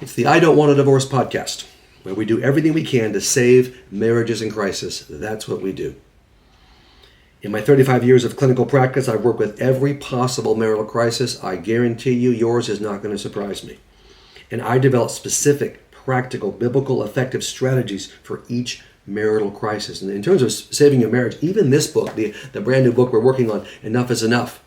It's the I Don't Want a Divorce podcast, where we do everything we can to save marriages in crisis. That's what we do. In my 35 years of clinical practice, I've worked with every possible marital crisis. I guarantee you yours is not going to surprise me. And I develop specific, practical, biblical, effective strategies for each marital crisis. And in terms of saving your marriage, even this book, the brand new book we're working on, Enough is Enough,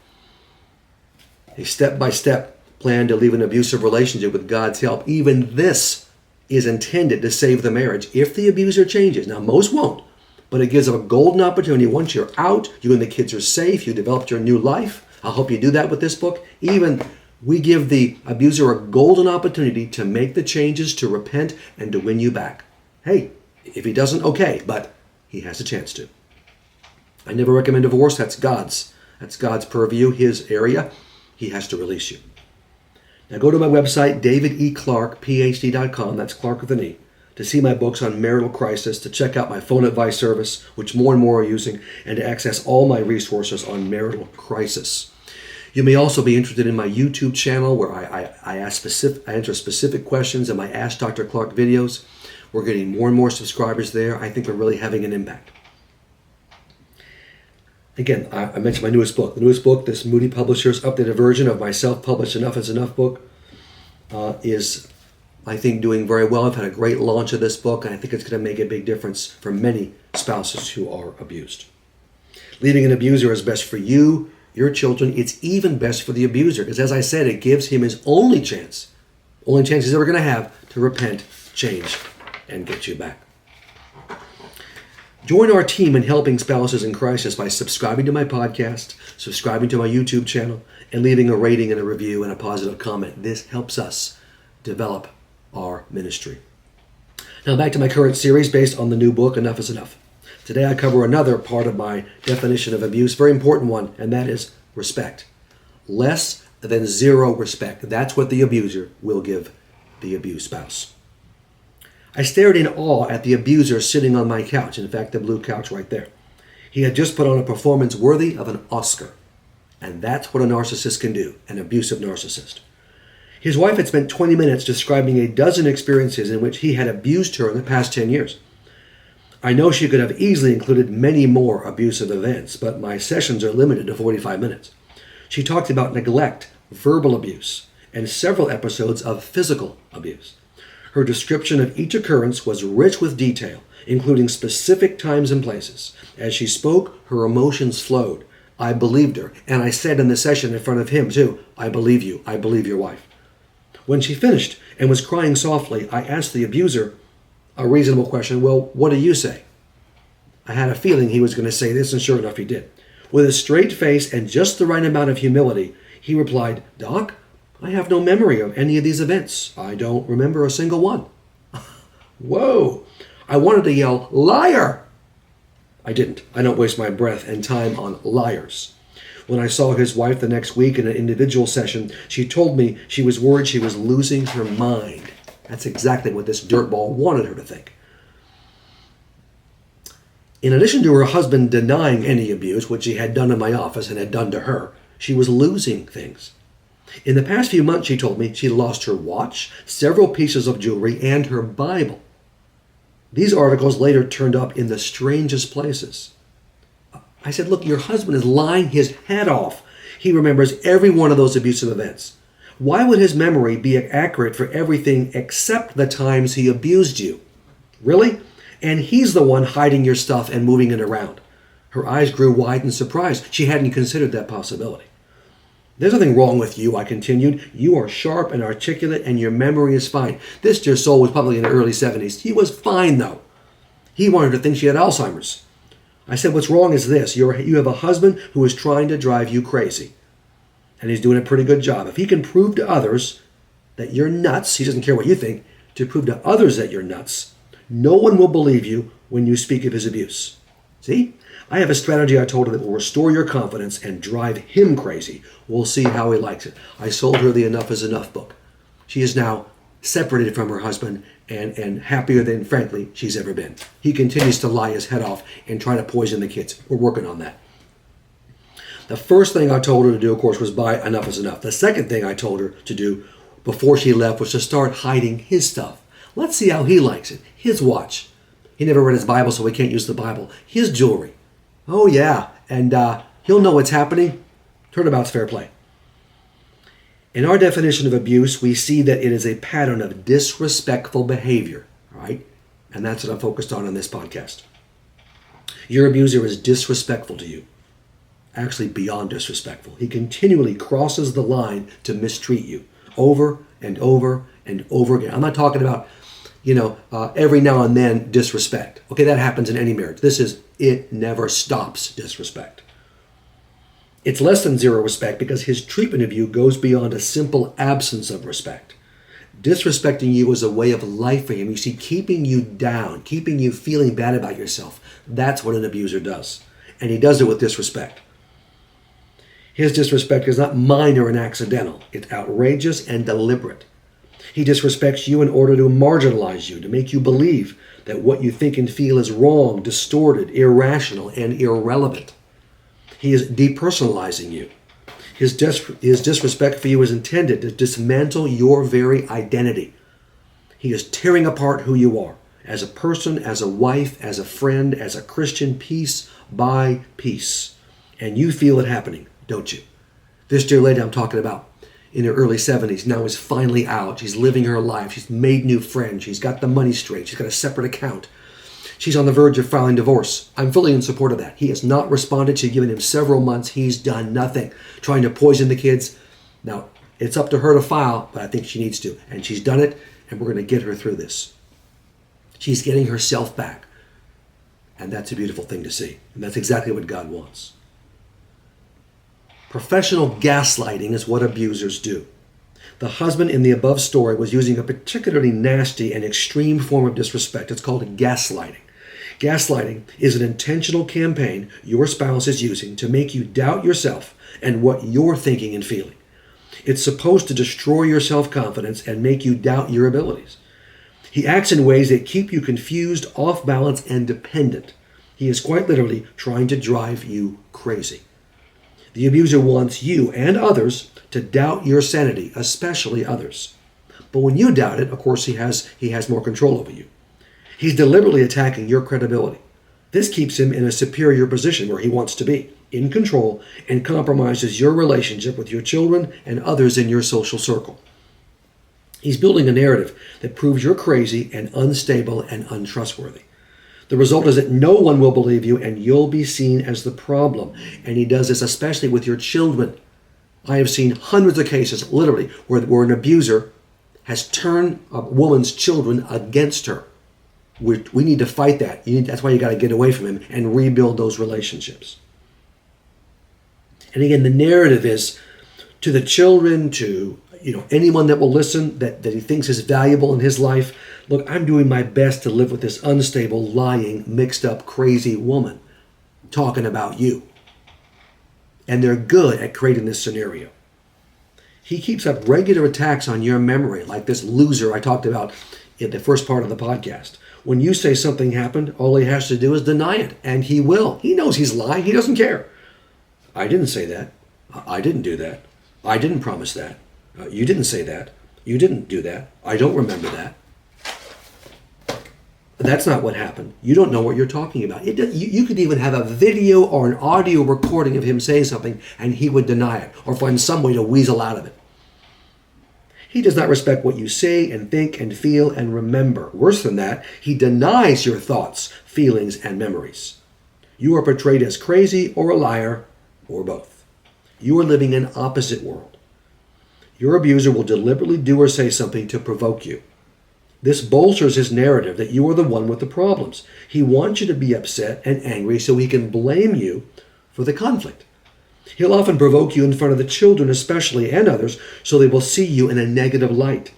a step-by-step plan to leave an abusive relationship with God's help, even this is intended to save the marriage if the abuser changes. Now, most won't, but it gives a golden opportunity. Once you're out, you and the kids are safe, you developed your new life. I'll help you do that with this book. Even we give the abuser a golden opportunity to make the changes, to repent, and to win you back. Hey, if he doesn't, okay, but he has a chance to. I never recommend divorce. That's God's purview, his area. He has to release you. Now go to my website, davideclarkephd.com, that's Clarke with an E, to see my books on marital crisis, to check out my phone advice service, which more and more are using, and to access all my resources on marital crisis. You may also be interested in my YouTube channel, where I answer specific questions in my Ask Dr. Clarke videos. We're getting more and more subscribers there. I think we're really having an impact. Again, I mentioned my newest book. The newest book, this Moody Publishers updated version of my self-published Enough is Enough book, is, I think, doing very well. I've had a great launch of this book, and I think it's going to make a big difference for many spouses who are abused. Leaving an abuser is best for you, your children. It's even best for the abuser, because as I said, it gives him his only chance he's ever going to have to repent, change, and get you back. Join our team in helping spouses in crisis by subscribing to my podcast, subscribing to my YouTube channel, and leaving a rating and a review and a positive comment. This helps us develop our ministry. Now back to my current series based on the new book, Enough is Enough. Today I cover another part of my definition of abuse, very important one, and that is respect. Less than zero respect. That's what the abuser will give the abused spouse. I stared in awe at the abuser sitting on my couch, in fact, the blue couch right there. He had just put on a performance worthy of an Oscar. And that's what a narcissist can do, an abusive narcissist. His wife had spent 20 minutes describing a dozen experiences in which he had abused her in the past 10 years. I know she could have easily included many more abusive events, but my sessions are limited to 45 minutes. She talked about neglect, verbal abuse, and several episodes of physical abuse. Her description of each occurrence was rich with detail, including specific times and places. As she spoke, her emotions flowed. I believed her, and I said in the session in front of him too, I believe you, I believe your wife. When she finished and was crying softly, I asked the abuser a reasonable question, well, what do you say? I had a feeling he was going to say this, and sure enough he did. With a straight face and just the right amount of humility, he replied, Doc, I have no memory of any of these events. I don't remember a single one. Whoa! I wanted to yell, liar! I didn't. I don't waste my breath and time on liars. When I saw his wife the next week in an individual session, she told me she was worried she was losing her mind. That's exactly what this dirtball wanted her to think. In addition to her husband denying any abuse, which he had done in my office and had done to her, she was losing things. In the past few months, she told me, she lost her watch, several pieces of jewelry, and her Bible. These articles later turned up in the strangest places. I said, look, your husband is lying his head off. He remembers every one of those abusive events. Why would his memory be accurate for everything except the times he abused you? Really? And he's the one hiding your stuff and moving it around. Her eyes grew wide in surprise. She hadn't considered that possibility. There's nothing wrong with you, I continued. You are sharp and articulate, and your memory is fine. This dear soul was probably in the early 70s. He was fine, though. He wanted to think she had Alzheimer's. I said, what's wrong is this. You have a husband who is trying to drive you crazy. And he's doing a pretty good job. If he can prove to others that you're nuts, he doesn't care what you think, to prove to others that you're nuts, no one will believe you when you speak of his abuse. See? I have a strategy, I told her, that will restore your confidence and drive him crazy. We'll see how he likes it. I sold her the Enough is Enough book. She is now separated from her husband and happier than, frankly, she's ever been. He continues to lie his head off and try to poison the kids. We're working on that. The first thing I told her to do, of course, was buy Enough is Enough. The second thing I told her to do before she left was to start hiding his stuff. Let's see how he likes it. His watch. He never read his Bible, so he can't use the Bible. His jewelry. Oh, yeah. And he'll know what's happening. Turnabout's fair play. In our definition of abuse, we see that it is a pattern of disrespectful behavior. All right? And that's what I'm focused on in this podcast. Your abuser is disrespectful to you. Actually, beyond disrespectful. He continually crosses the line to mistreat you over and over and over again. I'm not talking about, every now and then disrespect. Okay, that happens in any marriage. It never stops disrespect. It's less than zero respect because his treatment of you goes beyond a simple absence of respect. Disrespecting you is a way of life for him. You see, keeping you down, keeping you feeling bad about yourself. That's what an abuser does. And he does it with disrespect. His disrespect is not minor and accidental. It's outrageous and deliberate. He disrespects you in order to marginalize you, to make you believe that what you think and feel is wrong, distorted, irrational, and irrelevant. He is depersonalizing you. His disrespect for you is intended to dismantle your very identity. He is tearing apart who you are as a person, as a wife, as a friend, as a Christian, piece by piece. And you feel it happening, don't you? This dear lady I'm talking about in her early 70s now is finally out. She's living her life. She's made new friends. She's got the money straight. She's got a separate account. She's on the verge of filing divorce. I'm fully in support of that. He has not responded. She's given him several months. He's done nothing. Trying to poison the kids. Now, it's up to her to file, but I think she needs to. And she's done it, and we're going to get her through this. She's getting herself back. And that's a beautiful thing to see. And that's exactly what God wants. Professional gaslighting is what abusers do. The husband in the above story was using a particularly nasty and extreme form of disrespect. It's called gaslighting. Gaslighting is an intentional campaign your spouse is using to make you doubt yourself and what you're thinking and feeling. It's supposed to destroy your self-confidence and make you doubt your abilities. He acts in ways that keep you confused, off balance, and dependent. He is quite literally trying to drive you crazy. The abuser wants you and others to doubt your sanity, especially others. But when you doubt it, of course, he has more control over you. He's deliberately attacking your credibility. This keeps him in a superior position where he wants to be, in control, and compromises your relationship with your children and others in your social circle. He's building a narrative that proves you're crazy and unstable and untrustworthy. The result is that no one will believe you and you'll be seen as the problem. And he does this especially with your children. I have seen hundreds of cases, literally, where an abuser has turned a woman's children against her. We need to fight that. That's why you got to get away from him and rebuild those relationships. And again, the narrative is to the children, to anyone that will listen, that he thinks is valuable in his life. Look, I'm doing my best to live with this unstable, lying, mixed up, crazy woman talking about you. And they're good at creating this scenario. He keeps up regular attacks on your memory, like this loser I talked about in the first part of the podcast. When you say something happened, all he has to do is deny it, and he will. He knows he's lying. He doesn't care. I didn't say that. I didn't do that. I didn't promise that. You didn't say that. You didn't do that. I don't remember that. That's not what happened. You don't know what you're talking about. You could even have a video or an audio recording of him saying something and he would deny it or find some way to weasel out of it. He does not respect what you say and think and feel and remember. Worse than that, he denies your thoughts, feelings, and memories. You are portrayed as crazy or a liar or both. You are living an opposite world. Your abuser will deliberately do or say something to provoke you. This bolsters his narrative that you are the one with the problems. He wants you to be upset and angry so he can blame you for the conflict. He'll often provoke you in front of the children especially and others so they will see you in a negative light.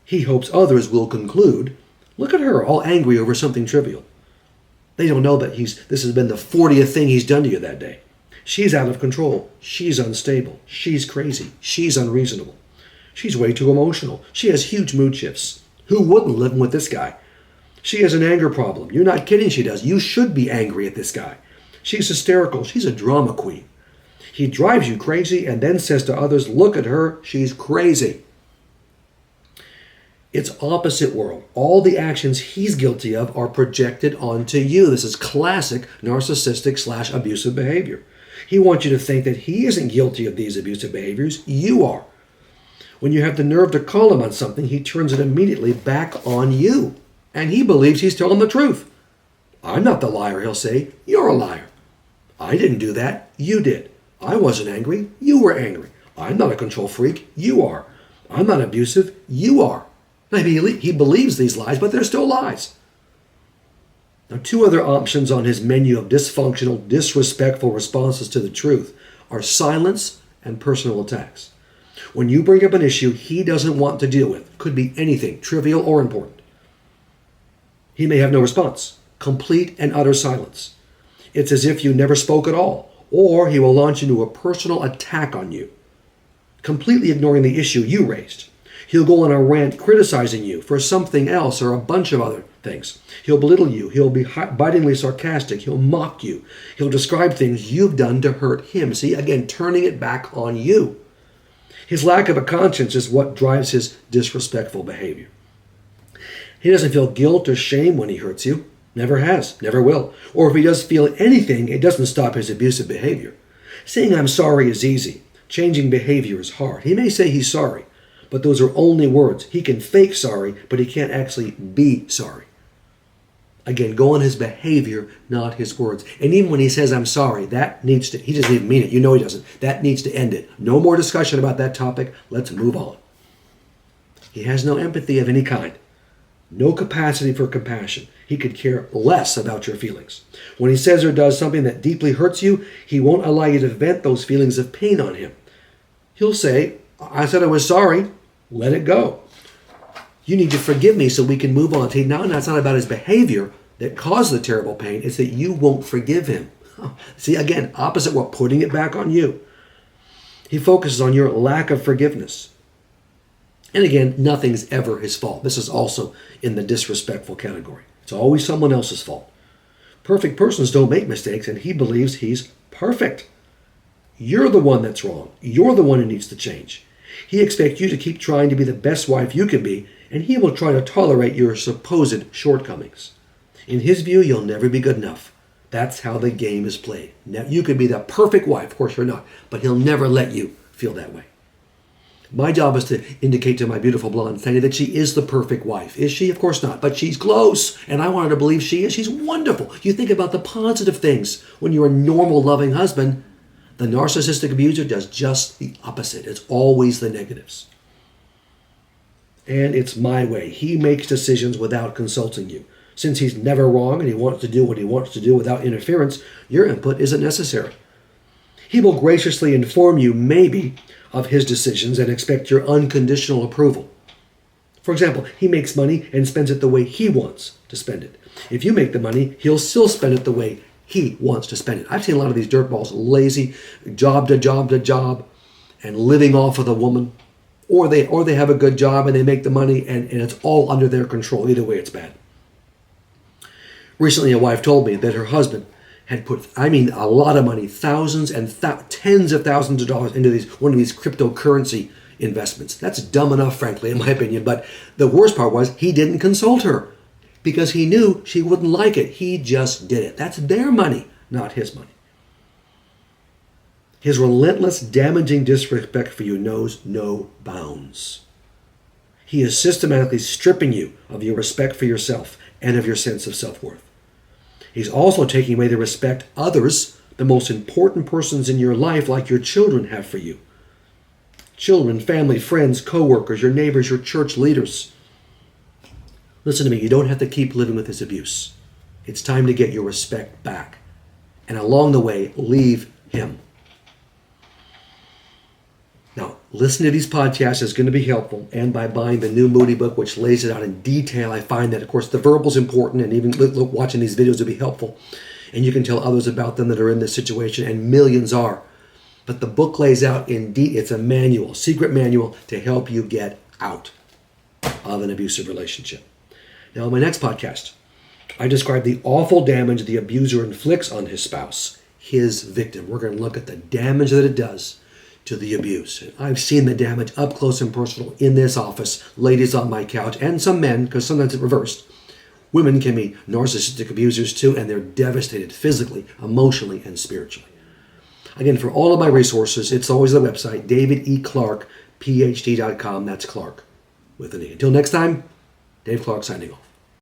He hopes others will conclude, look at her all angry over something trivial. They don't know that this has been the 40th thing he's done to you that day. She's out of control. She's unstable. She's crazy. She's unreasonable. She's way too emotional. She has huge mood shifts. Who wouldn't live with this guy? She has an anger problem. You're not kidding, she does. You should be angry at this guy. She's hysterical. She's a drama queen. He drives you crazy and then says to others, look at her, she's crazy. It's opposite world. All the actions he's guilty of are projected onto you. This is classic narcissistic / abusive behavior. He wants you to think that he isn't guilty of these abusive behaviors. You are. When you have the nerve to call him on something, he turns it immediately back on you. And he believes he's telling the truth. I'm not the liar, he'll say. You're a liar. I didn't do that. You did. I wasn't angry. You were angry. I'm not a control freak. You are. I'm not abusive. You are. Maybe he believes these lies, but they're still lies. Now, two other options on his menu of dysfunctional, disrespectful responses to the truth are silence and personal attacks. When you bring up an issue he doesn't want to deal with, could be anything, trivial or important, he may have no response. Complete and utter silence. It's as if you never spoke at all, or he will launch into a personal attack on you, completely ignoring the issue you raised. He'll go on a rant criticizing you for something else or a bunch of other things. He'll belittle you. He'll be bitingly sarcastic. He'll mock you. He'll describe things you've done to hurt him. See, again, turning it back on you. His lack of a conscience is what drives his disrespectful behavior. He doesn't feel guilt or shame when he hurts you. Never has, never will. Or if he does feel anything, it doesn't stop his abusive behavior. Saying I'm sorry is easy. Changing behavior is hard. He may say he's sorry, but those are only words. He can fake sorry, but he can't actually be sorry. Again, go on his behavior, not his words. And even when he says, I'm sorry, he doesn't even mean it. You know he doesn't. That needs to end it. No more discussion about that topic. Let's move on. He has no empathy of any kind. No capacity for compassion. He could care less about your feelings. When he says or does something that deeply hurts you, he won't allow you to vent those feelings of pain on him. He'll say, I said I was sorry. Let it go. You need to forgive me so we can move on. See, now it's not about his behavior that caused the terrible pain. It's that you won't forgive him. See, again, opposite what? Putting it back on you. He focuses on your lack of forgiveness. And again, nothing's ever his fault. This is also in the disrespectful category. It's always someone else's fault. Perfect persons don't make mistakes, and he believes he's perfect. You're the one that's wrong. You're the one who needs to change. He expects you to keep trying to be the best wife you can be, and he will try to tolerate your supposed shortcomings. In his view, you'll never be good enough. That's how the game is played. Now, you could be the perfect wife. Of course, you're not. But he'll never let you feel that way. My job is to indicate to my beautiful blonde Tanya that she is the perfect wife. Is she? Of course not. But she's close, and I want her to believe she is. She's wonderful. You think about the positive things. When you're a normal, loving husband, the narcissistic abuser does just the opposite. It's always the negatives. And it's my way. He makes decisions without consulting you. Since he's never wrong and he wants to do what he wants to do without interference, your input isn't necessary. He will graciously inform you, maybe, of his decisions and expect your unconditional approval. For example, he makes money and spends it the way he wants to spend it. If you make the money, he'll still spend it the way he wants to spend it. I've seen a lot of these dirtballs lazy, job to job to job, and living off of the woman. Or they have a good job and they make the money and it's all under their control. Either way, it's bad. Recently, a wife told me that her husband had put, a lot of money, thousands and tens of thousands of dollars into one of these cryptocurrency investments. That's dumb enough, frankly, in my opinion. But the worst part was he didn't consult her because he knew she wouldn't like it. He just did it. That's their money, not his money. His relentless, damaging disrespect for you knows no bounds. He is systematically stripping you of your respect for yourself and of your sense of self-worth. He's also taking away the respect others, the most important persons in your life, like your children, have for you. Children, family, friends, co-workers, your neighbors, your church leaders. Listen to me, you don't have to keep living with his abuse. It's time to get your respect back. And along the way, leave him. Now, listen to these podcasts. It's going to be helpful. And by buying the new Moody book, which lays it out in detail, I find that, of course, the verbal's important, and even watching these videos will be helpful. And you can tell others about them that are in this situation, and millions are. But the book lays out in detail. It's a manual, secret manual to help you get out of an abusive relationship. Now, in my next podcast, I describe the awful damage the abuser inflicts on his spouse, his victim. We're going to look at the damage that it does to the abuse. And I've seen the damage up close and personal in this office, ladies on my couch, and some men, because sometimes it's reversed. Women can be narcissistic abusers too, and they're devastated physically, emotionally, and spiritually. Again, for all of my resources, it's always the website, davideclarkephd.com. That's Clarke with an E. Until next time, Dave Clarke signing off.